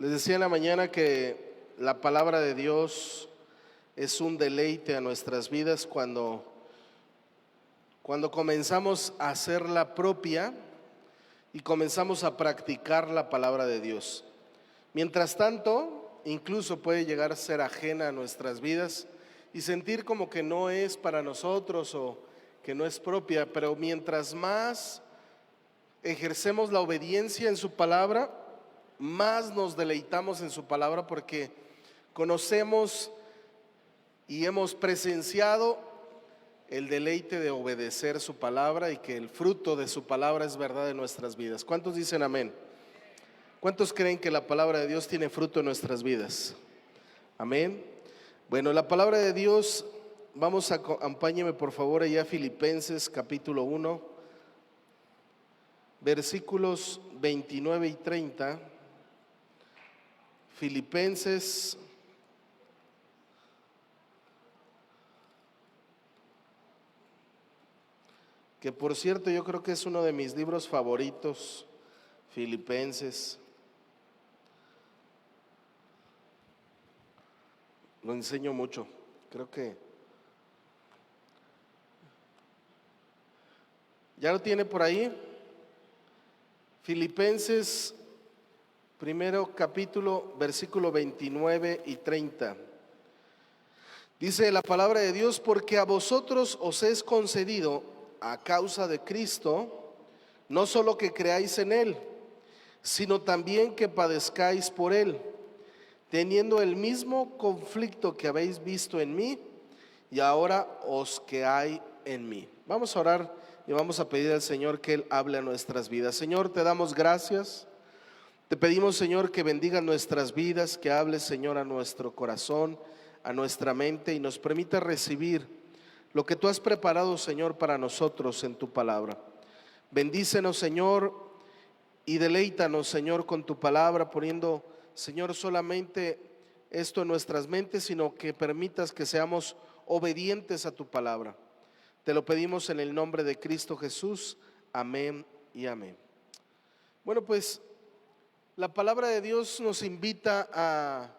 Les decía en la mañana que la palabra de Dios es un deleite a nuestras vidas cuando comenzamos a hacerla propia y comenzamos a practicar la palabra de Dios. Mientras tanto, incluso puede llegar a ser ajena a nuestras vidas y sentir como que no es para nosotros o que no es propia, pero mientras más ejercemos la obediencia en su palabra, más nos deleitamos en su palabra porque conocemos y hemos presenciado el deleite de obedecer su palabra y que el fruto de su palabra es verdad en nuestras vidas. ¿Cuántos dicen amén? ¿Cuántos creen que la palabra de Dios tiene fruto en nuestras vidas? Amén. Bueno, la palabra de Dios, acompáñeme por favor allá a Filipenses capítulo 1, versículos 29 y 30. Filipenses que por cierto yo creo que es uno de mis libros favoritos, Filipenses. Lo enseño mucho, creo que ¿ya lo tiene por ahí? Filipenses, primero capítulo, versículo 29 y 30. Dice la palabra de Dios: porque a vosotros os es concedido a causa de Cristo, no solo que creáis en Él, sino también que padezcáis por Él, teniendo el mismo conflicto que habéis visto en mí y ahora os que hay en mí. Vamos a orar y vamos a pedir al Señor que Él hable a nuestras vidas. Señor, te damos gracias. Te pedimos, Señor, que bendiga nuestras vidas, que hables, Señor, a nuestro corazón, a nuestra mente y nos permita recibir lo que tú has preparado, Señor, para nosotros en tu palabra. Bendícenos, Señor, y deleítanos, Señor, con tu palabra, poniendo, Señor, solamente esto en nuestras mentes, sino que permitas que seamos obedientes a tu palabra. Te lo pedimos en el nombre de Cristo Jesús. Amén y amén. Bueno, pues la palabra de Dios nos invita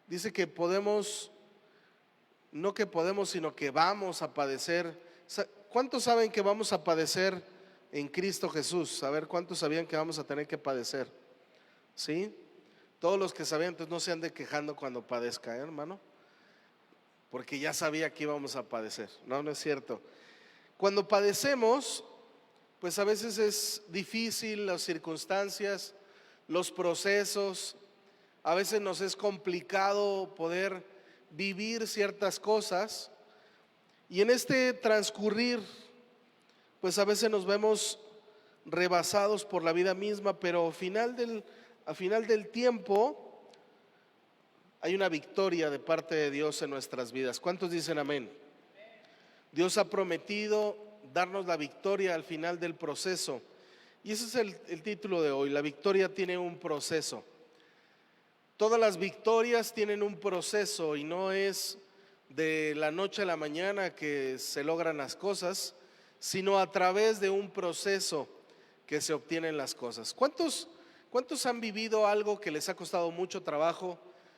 dice que podemos, no que podemos, sino que vamos a padecer. ¿Cuántos saben que vamos a padecer en Cristo Jesús? A ver, ¿cuántos sabían que vamos a tener que padecer? ¿Sí? Todos los que sabían, entonces no se anden quejando cuando padezca, hermano, porque ya sabía que íbamos a padecer. No, no es cierto. Cuando padecemos, pues a veces es difícil las circunstancias, los procesos, a veces nos es complicado poder vivir ciertas cosas, y en este transcurrir, pues a veces nos vemos rebasados por la vida misma, pero al final del tiempo hay una victoria de parte de Dios en nuestras vidas. ¿Cuántos dicen amén? Dios ha prometido darnos la victoria al final del proceso, y ese es el título de hoy. La victoria tiene un proceso. Todas las victorias tienen un proceso y no es de la noche a la mañana que se logran las cosas, sino a través de un proceso que se obtienen las cosas. ¿Cuántos han vivido algo que les ha costado mucho trabajo,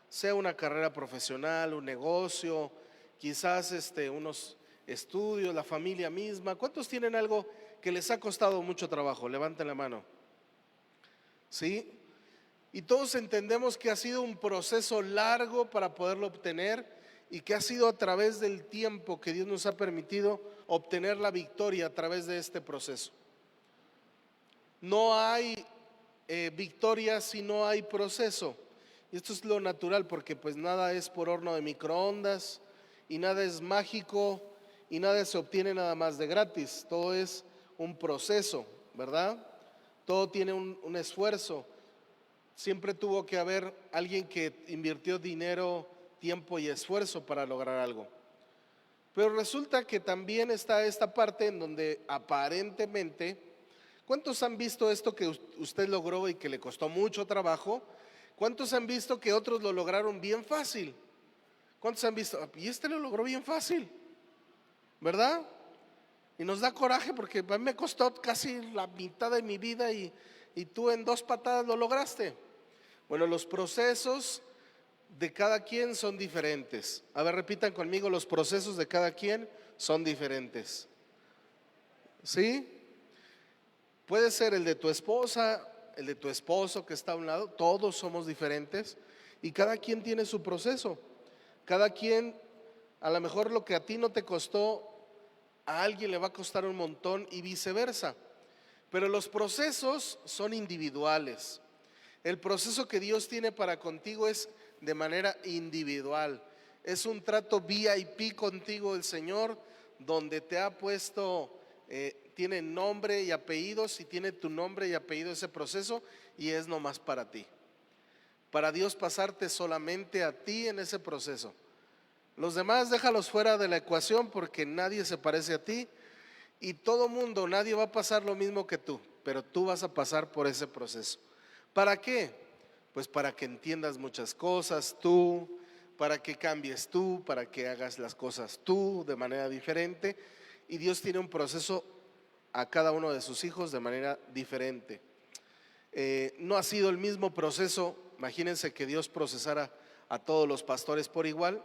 sea una carrera profesional, un negocio, quizás unos estudios, la familia misma? ¿Cuántos tienen algo que les ha costado mucho trabajo? Levanten la mano. ¿Sí? Y todos entendemos que ha sido un proceso largo para poderlo obtener y que ha sido a través del tiempo que Dios nos ha permitido obtener la victoria a través de este proceso. No hay victoria si no hay proceso. Y esto es lo natural, porque pues nada es por horno de microondas y nada es mágico y nada se obtiene nada más de gratis. Todo es un proceso, ¿verdad? Todo tiene un esfuerzo. Siempre tuvo que haber alguien que invirtió dinero, tiempo y esfuerzo para lograr algo. Pero resulta que también está esta parte en donde aparentemente, ¿cuántos han visto esto que usted logró y que le costó mucho trabajo? ¿Cuántos han visto que otros lo lograron bien fácil? ¿Cuántos han visto? Y lo logró bien fácil, ¿verdad? Y nos da coraje porque a mí me costó casi la mitad de mi vida y tú en 2 patadas lo lograste. Bueno, los procesos de cada quien son diferentes. A ver, repitan conmigo, los procesos de cada quien son diferentes. ¿Sí? Puede ser el de tu esposa, el de tu esposo que está a un lado, todos somos diferentes y cada quien tiene su proceso. Cada quien, a lo mejor lo que a ti no te costó, a alguien le va a costar un montón y viceversa. Pero los procesos son individuales. El proceso que Dios tiene para contigo es de manera individual. Es un trato VIP contigo el Señor, donde te ha puesto, tiene nombre y apellidos, y tiene tu nombre y apellido ese proceso, y es nomás para ti. Para Dios pasarte solamente a ti en ese proceso. Los demás déjalos fuera de la ecuación porque nadie se parece a ti y todo mundo, nadie va a pasar lo mismo que tú, pero tú vas a pasar por ese proceso. ¿Para qué? Pues para que entiendas muchas cosas tú, para que cambies tú, para que hagas las cosas tú de manera diferente, y Dios tiene un proceso a cada uno de sus hijos de manera diferente. No ha sido el mismo proceso. Imagínense que Dios procesara a todos los pastores por igual,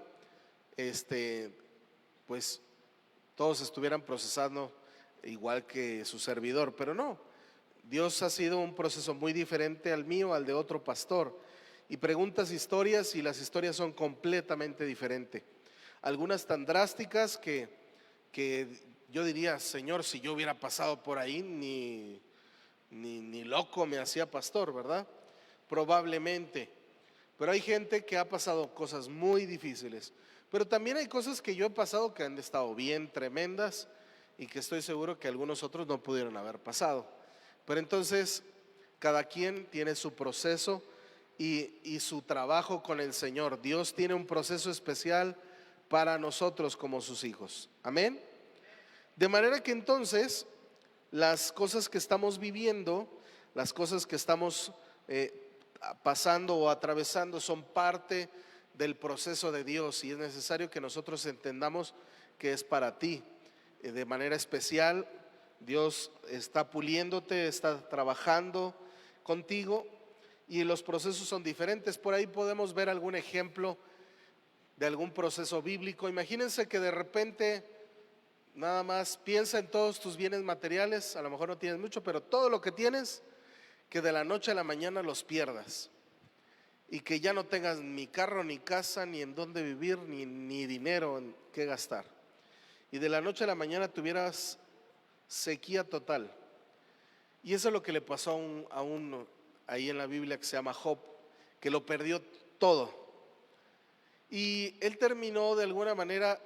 pues todos estuvieran procesando igual que su servidor, pero no. Dios ha sido un proceso muy diferente al mío, al de otro pastor. Y preguntas historias y las historias son completamente diferentes. Algunas tan drásticas que yo diría, Señor, si yo hubiera pasado por ahí, ni loco me hacía pastor, ¿verdad? Probablemente. Pero hay gente que ha pasado cosas muy difíciles. Pero también hay cosas que yo he pasado que han estado bien tremendas y que estoy seguro que algunos otros no pudieron haber pasado. Pero entonces cada quien tiene su proceso y su trabajo con el Señor. Dios tiene un proceso especial para nosotros como sus hijos. Amén. De manera que entonces las cosas que estamos viviendo, las cosas que estamos pasando o atravesando son parte del proceso de Dios, y es necesario que nosotros entendamos que es para ti. De manera especial, Dios está puliéndote, está trabajando contigo y los procesos son diferentes. Por ahí podemos ver algún ejemplo de algún proceso bíblico. Imagínense que de repente nada más piensa en todos tus bienes materiales, a lo mejor no tienes mucho, pero todo lo que tienes, que de la noche a la mañana los pierdas y que ya no tengas ni carro, ni casa, ni en dónde vivir, ni dinero en qué gastar. Y de la noche a la mañana tuvieras sequía total. Y eso es lo que le pasó a uno ahí en la Biblia que se llama Job, que lo perdió todo. Y él terminó de alguna manera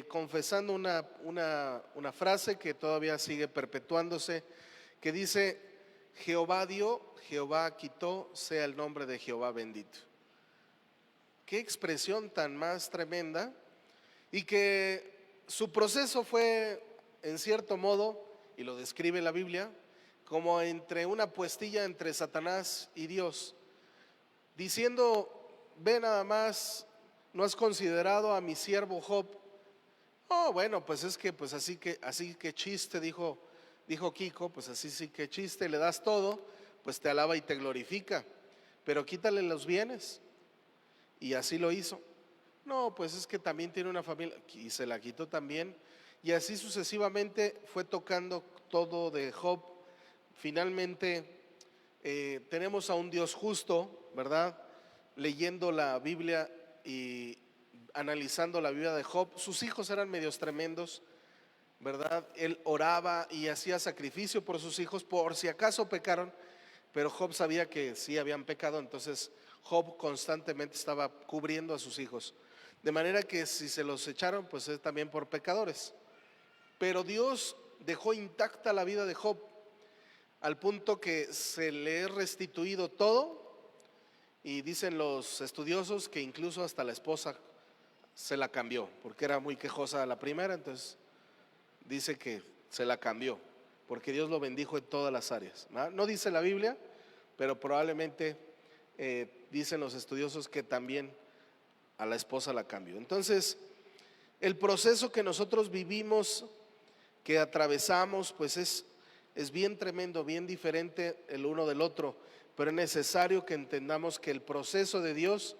confesando una frase que todavía sigue perpetuándose, que dice: Jehová dio, Jehová quitó, sea el nombre de Jehová bendito. Qué expresión tan más tremenda. Y que su proceso fue, en cierto modo, y lo describe la Biblia, como entre una apuestilla entre Satanás y Dios, diciendo: ve nada más, ¿no has considerado a mi siervo Job? Oh, bueno, pues es que, pues así que chiste, dijo Kiko, pues así sí que chiste, le das todo, pues te alaba y te glorifica, pero quítale los bienes. Y así lo hizo. No, pues es que también tiene una familia, y se la quitó también. Y así sucesivamente fue tocando todo de Job. Finalmente tenemos a un Dios justo, ¿verdad? Leyendo la Biblia y analizando la vida de Job. Sus hijos eran medios tremendos, ¿verdad? Él oraba y hacía sacrificio por sus hijos por si acaso pecaron, pero Job sabía que sí habían pecado, entonces Job constantemente estaba cubriendo a sus hijos. De manera que si se los echaron, pues es también por pecadores. Pero Dios dejó intacta la vida de Job, al punto que se le es restituido todo, y dicen los estudiosos que incluso hasta la esposa se la cambió, porque era muy quejosa la primera, entonces dice que se la cambió, porque Dios lo bendijo en todas las áreas. No dice la Biblia, pero probablemente dicen los estudiosos que también a la esposa la cambió. Entonces, el proceso que nosotros vivimos, que atravesamos, pues es bien tremendo, bien diferente el uno del otro, pero es necesario que entendamos que el proceso de Dios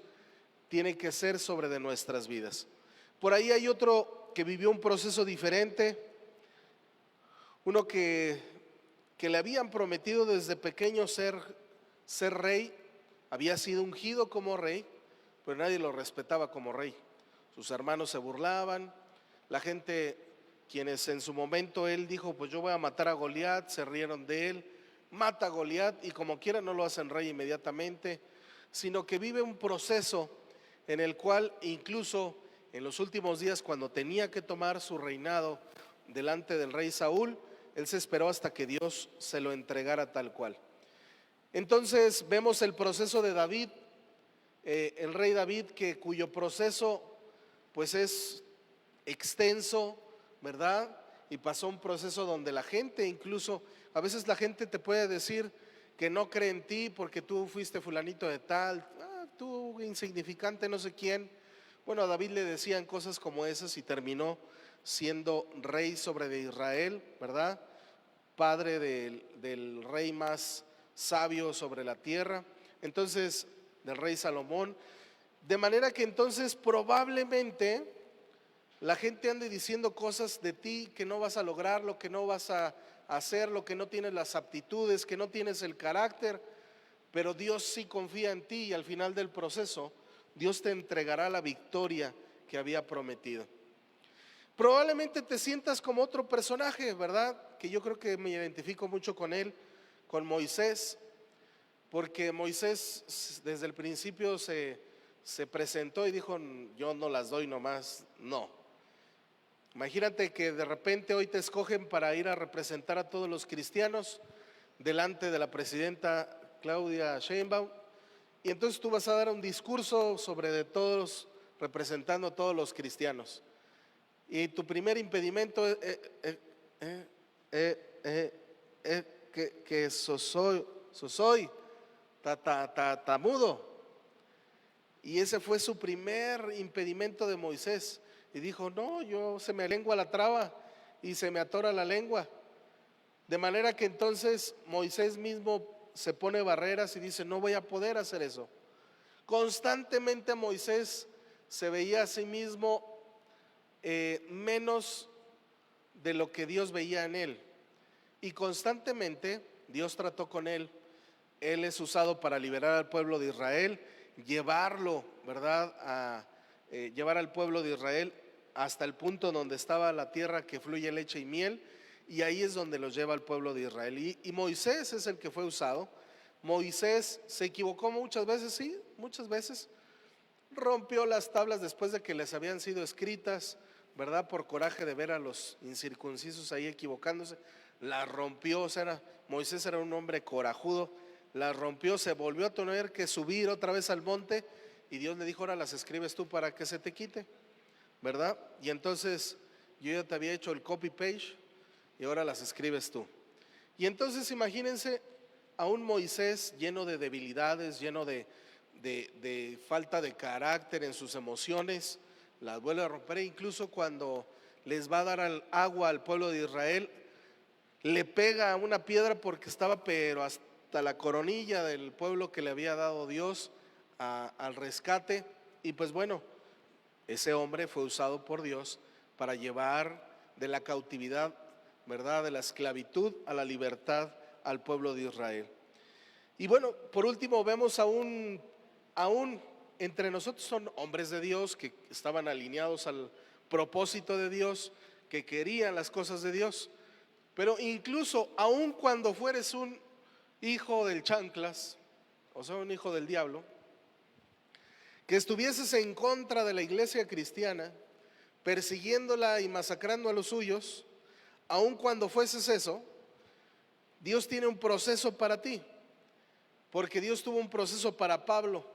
tiene que ser sobre de nuestras vidas. Por ahí hay otro que vivió un proceso diferente, uno que le habían prometido desde pequeño ser rey, había sido ungido como rey, pero nadie lo respetaba como rey. Sus hermanos se burlaban, la gente, quienes en su momento él dijo, pues yo voy a matar a Goliat, se rieron de él, mata a Goliat y como quiera no lo hacen rey inmediatamente, sino que vive un proceso en el cual incluso en los últimos días, cuando tenía que tomar su reinado delante del rey Saúl, él se esperó hasta que Dios se lo entregara tal cual. Entonces vemos el proceso de David, el rey David, cuyo proceso pues es extenso, ¿verdad? Y pasó un proceso donde la gente, incluso a veces la gente te puede decir que no cree en ti porque tú fuiste fulanito de tal, tú insignificante no sé quién. Bueno, a David le decían cosas como esas y terminó siendo rey sobre de Israel, ¿verdad? Padre del rey más sabio sobre la tierra, entonces del rey Salomón. De manera que entonces probablemente la gente ande diciendo cosas de ti que no vas a lograr, lo que no vas a hacer, lo que no tienes las aptitudes, que no tienes el carácter, pero Dios sí confía en ti y al final del proceso Dios te entregará la victoria que había prometido. Probablemente te sientas como otro personaje, ¿verdad? Que yo creo que me identifico mucho con él, con Moisés, porque Moisés desde el principio se presentó y dijo, yo no las doy nomás, no. Imagínate que de repente hoy te escogen para ir a representar a todos los cristianos delante de la presidenta Claudia Sheinbaum, y entonces tú vas a dar un discurso sobre de todos, representando a todos los cristianos. Y tu primer impedimento es que soy tamudo. Y ese fue su primer impedimento de Moisés. Y dijo, no, yo se me lengua la traba y se me atora la lengua. De manera que entonces Moisés mismo se pone barreras y dice, no voy a poder hacer eso. Constantemente Moisés se veía a sí mismo menos de lo que Dios veía en él. Y constantemente Dios trató con él. Él es usado para liberar al pueblo de Israel, llevarlo, ¿verdad? Llevar al pueblo de Israel hasta el punto donde estaba la tierra que fluye leche y miel, y ahí es donde los lleva al pueblo de Israel. Y Moisés es el que fue usado. Moisés se equivocó muchas veces, sí, muchas veces. Rompió las tablas después de que les habían sido escritas, ¿verdad? Por coraje de ver a los incircuncisos ahí equivocándose. Las rompió, o sea, Moisés era un hombre corajudo. Las rompió, se volvió a tener que subir otra vez al monte y Dios le dijo, ahora las escribes tú para que se te quite, ¿verdad? Y entonces yo ya te había hecho el copy page y ahora las escribes tú. Y entonces imagínense a un Moisés lleno de debilidades, lleno de falta de carácter en sus emociones, las vuelve a romper. E incluso cuando les va a dar agua al pueblo de Israel, le pega a una piedra porque estaba pero hasta la coronilla del pueblo que le había dado Dios al rescate. Y pues bueno, ese hombre fue usado por Dios para llevar de la cautividad, ¿verdad?, de la esclavitud a la libertad al pueblo de Israel. Y bueno, por último vemos aún entre nosotros son hombres de Dios que estaban alineados al propósito de Dios, que querían las cosas de Dios, pero incluso aun cuando fueres un hijo del chanclas, o sea, un hijo del diablo, que estuvieses en contra de la iglesia cristiana, persiguiéndola y masacrando a los suyos, aun cuando fueses eso, Dios tiene un proceso para ti, porque Dios tuvo un proceso para Pablo,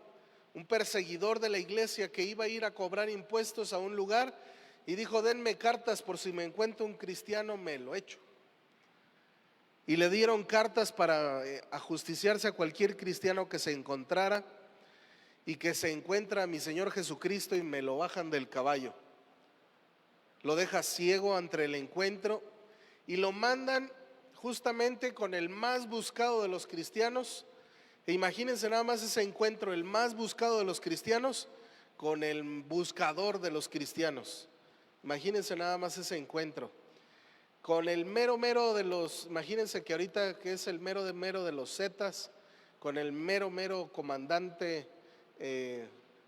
un perseguidor de la iglesia que iba a ir a cobrar impuestos a un lugar y dijo, denme cartas por si me encuentro un cristiano, me lo echo. Y le dieron cartas para ajusticiarse a cualquier cristiano que se encontrara, y que se encuentra a mi Señor Jesucristo y me lo bajan del caballo. Lo deja ciego ante el encuentro y lo mandan justamente con el más buscado de los cristianos, E imagínense nada más ese encuentro, el más buscado de los cristianos con el buscador de los cristianos. Imagínense nada más ese encuentro. Con el mero mero de los, imagínense que ahorita que es el mero de los Zetas, con el mero comandante,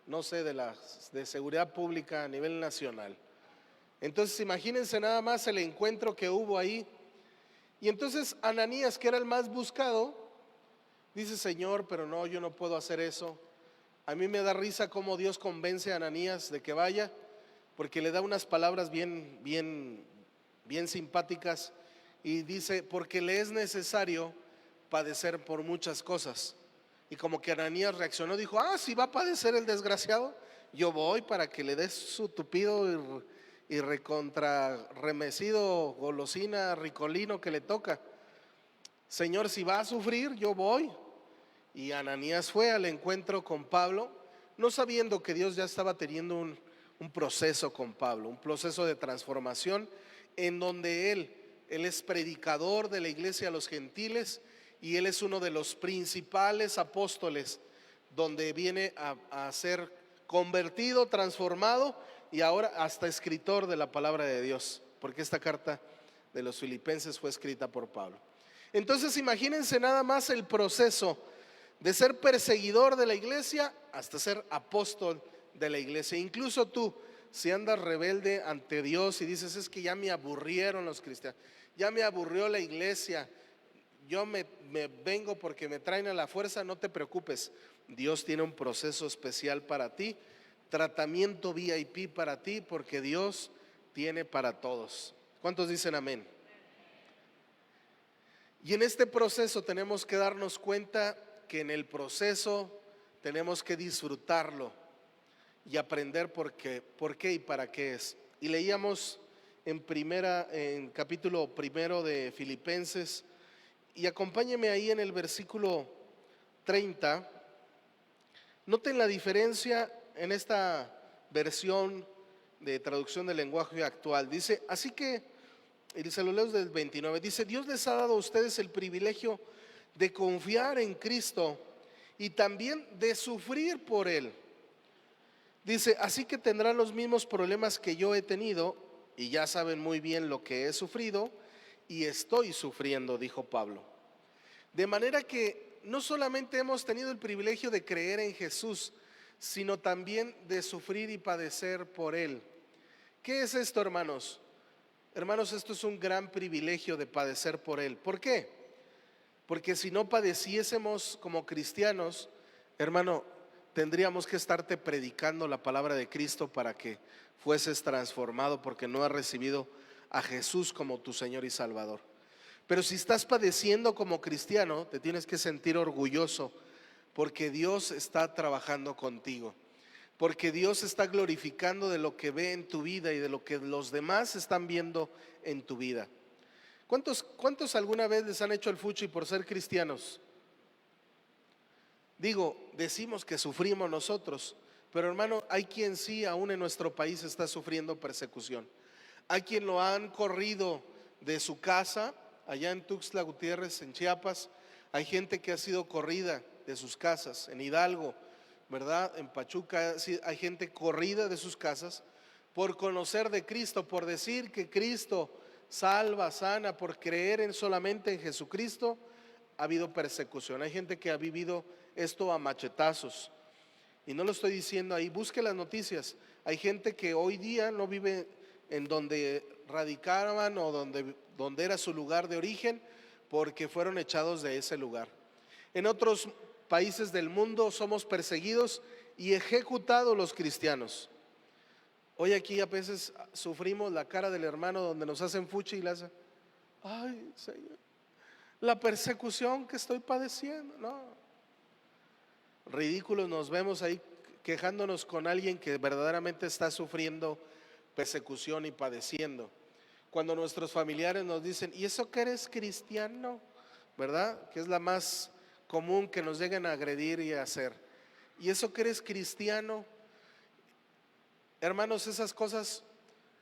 no sé, de seguridad pública a nivel nacional. Entonces imagínense nada más el encuentro que hubo ahí. Y entonces Ananías, que era el más buscado, dice: Señor, pero no, yo no puedo hacer eso. A mí me da risa cómo Dios convence a Ananías de que vaya, porque le da unas palabras bien simpáticas, y dice: porque le es necesario padecer por muchas cosas. Y como que Ananías reaccionó, dijo: si va a padecer el desgraciado, yo voy para que le des su tupido y recontra remecido golosina ricolino que le toca. Señor, si va a sufrir, yo voy. Y Ananías fue al encuentro con Pablo, no sabiendo que Dios ya estaba teniendo un proceso con Pablo, un proceso de transformación, en donde él es predicador de la iglesia a los gentiles, y él es uno de los principales apóstoles, donde viene a ser convertido, transformado, y ahora hasta escritor de la palabra de Dios, porque esta carta de los Filipenses fue escrita por Pablo. Entonces imagínense nada más el proceso de ser perseguidor de la iglesia hasta ser apóstol de la iglesia. Incluso tú, si andas rebelde ante Dios y dices: es que ya me aburrieron los cristianos, ya me aburrió la iglesia, yo me vengo porque me traen a la fuerza, no te preocupes. Dios tiene un proceso especial para ti, tratamiento VIP para ti, porque Dios tiene para todos. ¿Cuántos dicen amén? Y en este proceso tenemos que darnos cuenta que en el proceso tenemos que disfrutarlo y aprender por qué y para qué es. Y leíamos en capítulo 1 de Filipenses, y acompáñeme ahí en el versículo 30. Noten la diferencia en esta versión de traducción del lenguaje actual. Dice: así que, y se lo leo desde el 29, dice: Dios les ha dado a ustedes el privilegio de confiar en Cristo y también de sufrir por Él. Dice: así que tendrán los mismos problemas que yo he tenido, y ya saben muy bien lo que he sufrido y estoy sufriendo, dijo Pablo. De manera que no solamente hemos tenido el privilegio de creer en Jesús, sino también de sufrir y padecer por Él. ¿Qué es esto, hermanos? Hermanos, esto es un gran privilegio de padecer por Él. ¿Por qué? Porque si no padeciésemos como cristianos, hermano, tendríamos que estarte predicando la palabra de Cristo para que fueses transformado, porque no has recibido a Jesús como tu Señor y Salvador. Pero si estás padeciendo como cristiano, te tienes que sentir orgulloso, porque Dios está trabajando contigo, porque Dios está glorificando de lo que ve en tu vida y de lo que los demás están viendo en tu vida. ¿Cuántos alguna vez les han hecho el fuchi por ser cristianos? Digo, decimos que sufrimos nosotros, pero hermano, hay quien sí aún en nuestro país está sufriendo persecución. Hay quien lo han corrido de su casa, allá en Tuxtla Gutiérrez, en Chiapas. Hay gente que ha sido corrida de sus casas, en Hidalgo, ¿verdad? En Pachuca hay gente corrida de sus casas por conocer de Cristo, por decir que Cristo salva, sana, por creer solamente en Jesucristo. Ha habido persecución. Hay gente que ha vivido esto a machetazos, y no lo estoy diciendo ahí, busque las noticias. Hay gente que hoy día no vive en donde radicaban o donde era su lugar de origen, porque fueron echados de ese lugar. En otros países del mundo somos perseguidos y ejecutados los cristianos. Hoy aquí a veces sufrimos la cara del hermano donde nos hacen fuchi y le hacen: ay, Señor, la persecución que estoy padeciendo. No, ridículos nos vemos ahí quejándonos con alguien que verdaderamente está sufriendo persecución y padeciendo. Cuando nuestros familiares nos dicen: ¿y eso que eres cristiano? ¿Verdad? Que es la más común que nos lleguen a agredir y a hacer. ¿Y eso que eres cristiano? Hermanos, esas cosas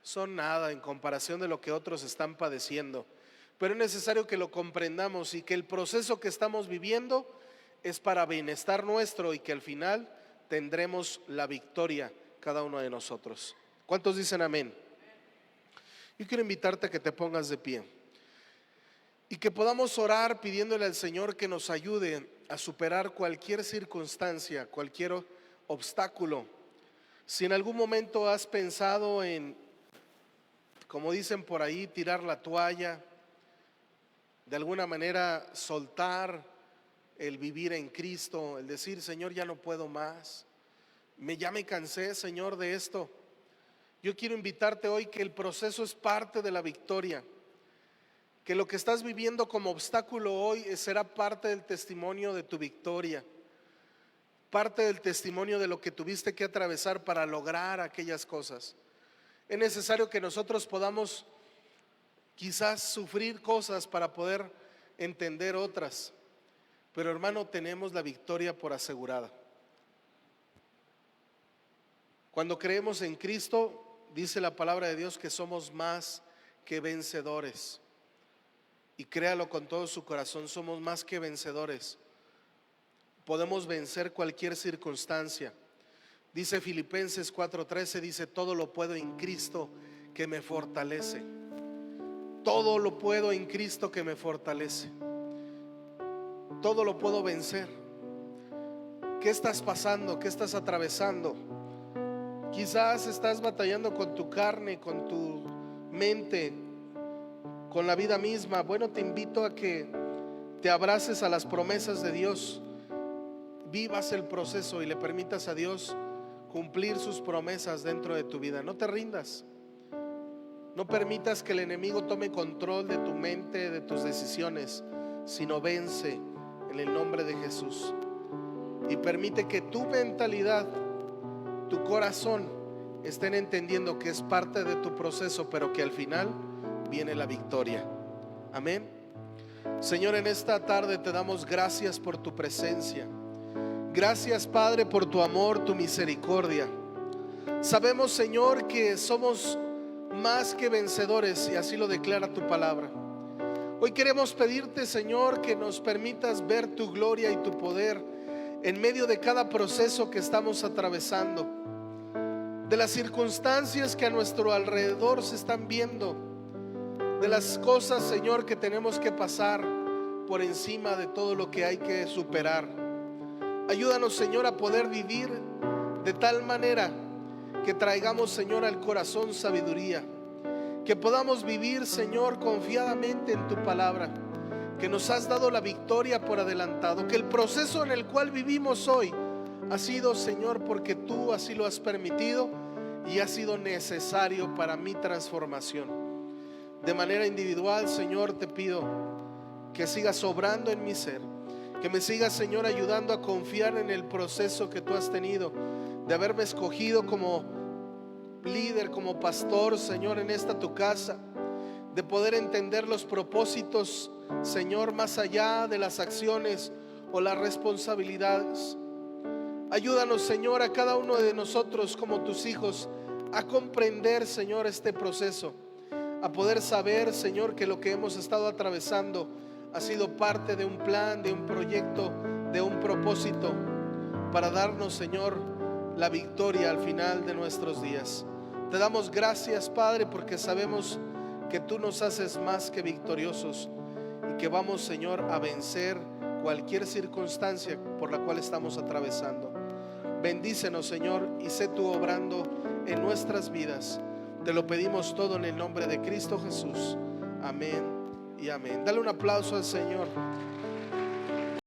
son nada en comparación de lo que otros están padeciendo. Pero es necesario que lo comprendamos y que el proceso que estamos viviendo es para bienestar nuestro y que al final tendremos la victoria cada uno de nosotros. ¿Cuántos dicen amén? Yo quiero invitarte a que te pongas de pie y que podamos orar pidiéndole al Señor que nos ayude a superar cualquier circunstancia, cualquier obstáculo. Si en algún momento has pensado en, como dicen por ahí, tirar la toalla, de alguna manera soltar el vivir en Cristo, el decir, Señor, ya no puedo más, ya me cansé, Señor, de esto. Yo quiero invitarte hoy que el proceso es parte de la victoria, que lo que estás viviendo como obstáculo hoy será parte del testimonio de tu victoria, parte del testimonio de lo que tuviste que atravesar para lograr aquellas cosas. Es necesario que nosotros podamos quizás sufrir cosas para poder entender otras, pero hermano, tenemos la victoria por asegurada. Cuando creemos en Cristo, dice la palabra de Dios que somos más que vencedores. Y créalo con todo su corazón, somos más que vencedores. Podemos vencer cualquier circunstancia. Dice Filipenses 4:13, dice, todo lo puedo en Cristo que me fortalece. Todo lo puedo en Cristo que me fortalece. Todo lo puedo vencer. ¿Qué estás pasando? ¿Qué estás atravesando? Quizás estás batallando con tu carne, con tu mente, con la vida misma. Bueno, te invito a que te abraces a las promesas de Dios, vivas el proceso y le permitas a Dios cumplir sus promesas dentro de tu vida. No te rindas. No permitas que el enemigo tome control de tu mente, de tus decisiones, sino vence en el nombre de Jesús. Y permite que tu mentalidad, tu corazón estén entendiendo que es parte de tu proceso, pero que al final viene la victoria. Amén. Señor, en esta tarde te damos gracias por tu presencia. Gracias, Padre, por tu amor, tu misericordia. Sabemos, Señor, que somos más que vencedores y así lo declara tu palabra. Hoy queremos pedirte, Señor, que nos permitas ver tu gloria y tu poder en medio de cada proceso que estamos atravesando, de las circunstancias que a nuestro alrededor se están viendo, de las cosas, Señor, que tenemos que pasar por encima de todo lo que hay que superar. Ayúdanos, Señor, a poder vivir de tal manera que traigamos, Señor, al corazón sabiduría, que podamos vivir, Señor, confiadamente en tu palabra, que nos has dado la victoria por adelantado, que el proceso en el cual vivimos hoy ha sido, Señor, porque tú así lo has permitido y ha sido necesario para mi transformación. De manera individual, Señor, te pido que sigas obrando en mi ser, que me sigas, Señor, ayudando a confiar en el proceso que tú has tenido de haberme escogido como líder, como pastor, Señor, en esta tu casa, de poder entender los propósitos, Señor, más allá de las acciones o las responsabilidades. Ayúdanos, Señor, a cada uno de nosotros como tus hijos a comprender, Señor, este proceso, a poder saber, Señor, que lo que hemos estado atravesando ha sido parte de un plan, de un proyecto, de un propósito para darnos, Señor, la victoria al final de nuestros días. Te damos gracias, Padre, porque sabemos que tú nos haces más que victoriosos y que vamos, Señor, a vencer cualquier circunstancia por la cual estamos atravesando. Bendícenos, Señor, y sé tú obrando en nuestras vidas. Te lo pedimos todo en el nombre de Cristo Jesús. Amén y amén. Dale un aplauso al Señor.